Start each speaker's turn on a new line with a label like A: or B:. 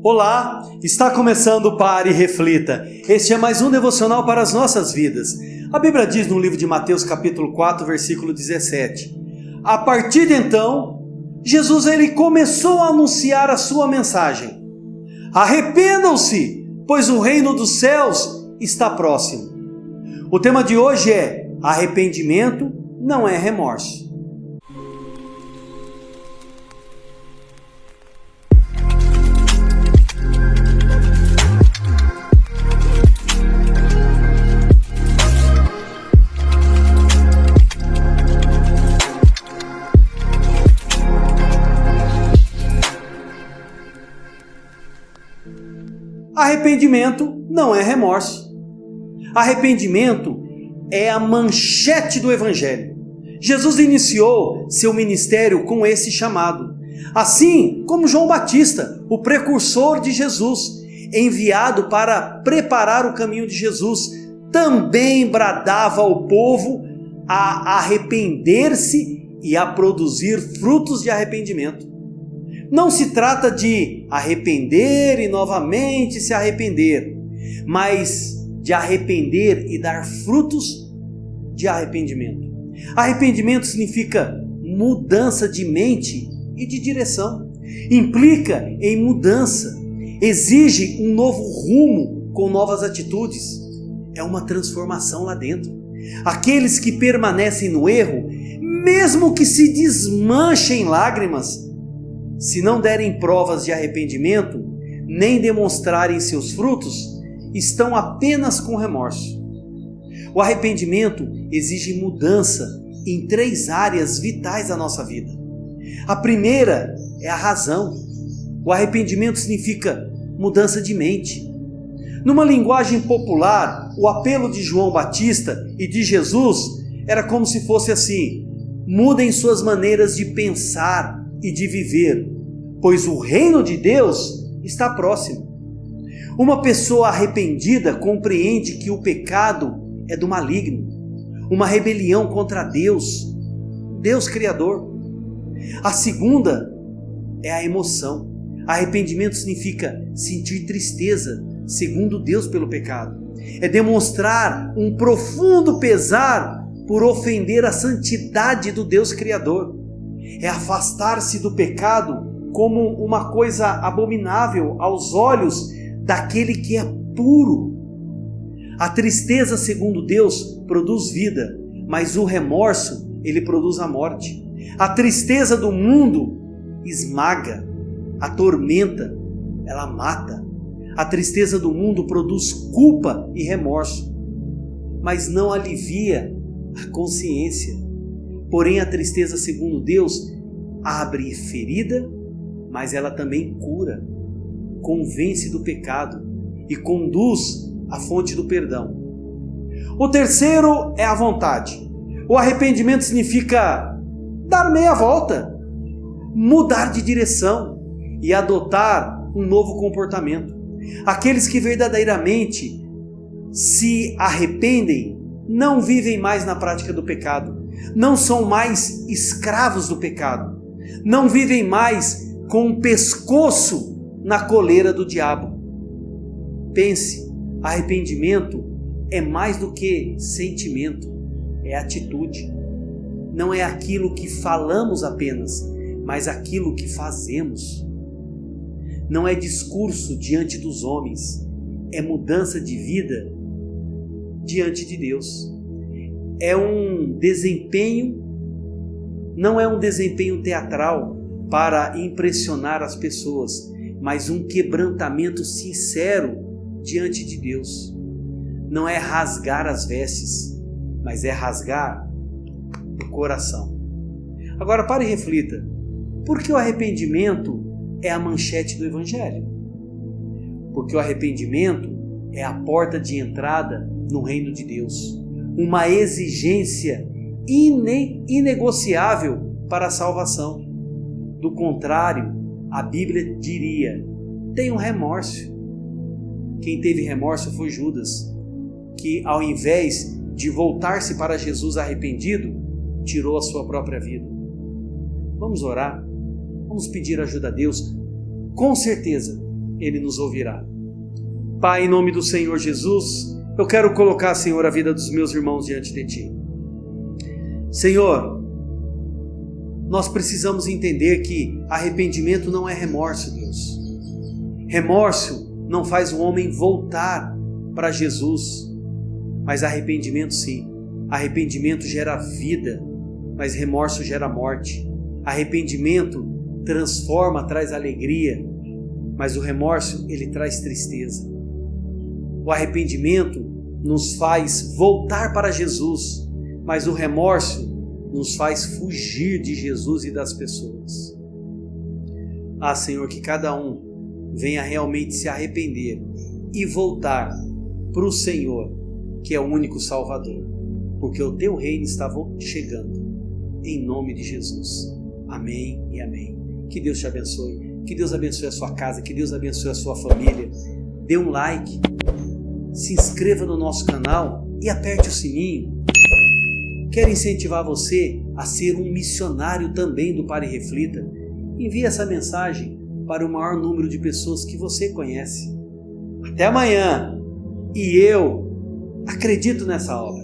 A: Olá, está começando o Pare e Reflita. Este é mais um devocional para as nossas vidas. A Bíblia diz no livro de Mateus capítulo 4, versículo 17. A partir de então, Jesus começou a anunciar a sua mensagem. Arrependam-se, pois o reino dos céus está próximo. O tema de hoje é: arrependimento não é remorso. Arrependimento não é remorso. Arrependimento é a manchete do Evangelho. Jesus iniciou seu ministério com esse chamado. Assim como João Batista, o precursor de Jesus, enviado para preparar o caminho de Jesus, também bradava ao povo a arrepender-se e a produzir frutos de arrependimento. Não se trata de arrepender e novamente se arrepender, mas de arrepender e dar frutos de arrependimento. Arrependimento significa mudança de mente e de direção. Implica em mudança, exige um novo rumo com novas atitudes. É uma transformação lá dentro. Aqueles que permanecem no erro, mesmo que se desmanchem em lágrimas, se não derem provas de arrependimento, nem demonstrarem seus frutos, estão apenas com remorso. O arrependimento exige mudança em 3 áreas vitais da nossa vida. A primeira é a razão. O arrependimento significa mudança de mente. Numa linguagem popular, o apelo de João Batista e de Jesus era como se fosse assim: mudem suas maneiras de pensar e de viver, pois o reino de Deus está próximo. Uma pessoa arrependida compreende que o pecado é do maligno, uma rebelião contra Deus, Deus Criador. A segunda é a emoção. Arrependimento significa sentir tristeza, segundo Deus, pelo pecado. É demonstrar um profundo pesar por ofender a santidade do Deus Criador. É afastar-se do pecado como uma coisa abominável aos olhos daquele que é puro. A tristeza, segundo Deus, produz vida, mas o remorso, ele produz a morte. A tristeza do mundo esmaga, atormenta, ela mata. A tristeza do mundo produz culpa e remorso, mas não alivia a consciência. Porém, a tristeza, segundo Deus, abre ferida, mas ela também cura, convence do pecado e conduz à fonte do perdão. O terceiro é a vontade. O arrependimento significa dar meia volta, mudar de direção e adotar um novo comportamento. Aqueles que verdadeiramente se arrependem não vivem mais na prática do pecado, não são mais escravos do pecado, não vivem mais com o pescoço na coleira do diabo. Pense, arrependimento é mais do que sentimento, é atitude. Não é aquilo que falamos apenas, mas aquilo que fazemos. Não é discurso diante dos homens, é mudança de vida diante de Deus. É um desempenho, não é um desempenho teatral para impressionar as pessoas, mas um quebrantamento sincero diante de Deus. Não é rasgar as vestes, mas é rasgar o coração. Agora pare e reflita: por que o arrependimento é a manchete do Evangelho? Porque o arrependimento é a porta de entrada no reino de Deus, uma exigência inegociável para a salvação. Do contrário, a Bíblia diria: tenham remorso. Quem teve remorso foi Judas, que ao invés de voltar-se para Jesus arrependido, tirou a sua própria vida. Vamos orar, vamos pedir ajuda a Deus. Com certeza, Ele nos ouvirá. Pai, em nome do Senhor Jesus, eu quero colocar, Senhor, a vida dos meus irmãos diante de Ti. Senhor, nós precisamos entender que arrependimento não é remorso, Deus. Remorso não faz o homem voltar para Jesus, mas arrependimento sim. Arrependimento gera vida, mas remorso gera morte. Arrependimento transforma, traz alegria, mas o remorso, ele traz tristeza. O arrependimento nos faz voltar para Jesus, mas o remorso nos faz fugir de Jesus e das pessoas. Ah, Senhor, que cada um venha realmente se arrepender e voltar para o Senhor, que é o único Salvador, porque o Teu reino está chegando, em nome de Jesus. Amém e amém. Que Deus te abençoe, que Deus abençoe a sua casa, que Deus abençoe a sua família. Dê um like, se inscreva no nosso canal e aperte o sininho. Quero incentivar você a ser um missionário também do Pare e Reflita. Envie essa mensagem para o maior número de pessoas que você conhece. Até amanhã! E eu acredito nessa obra.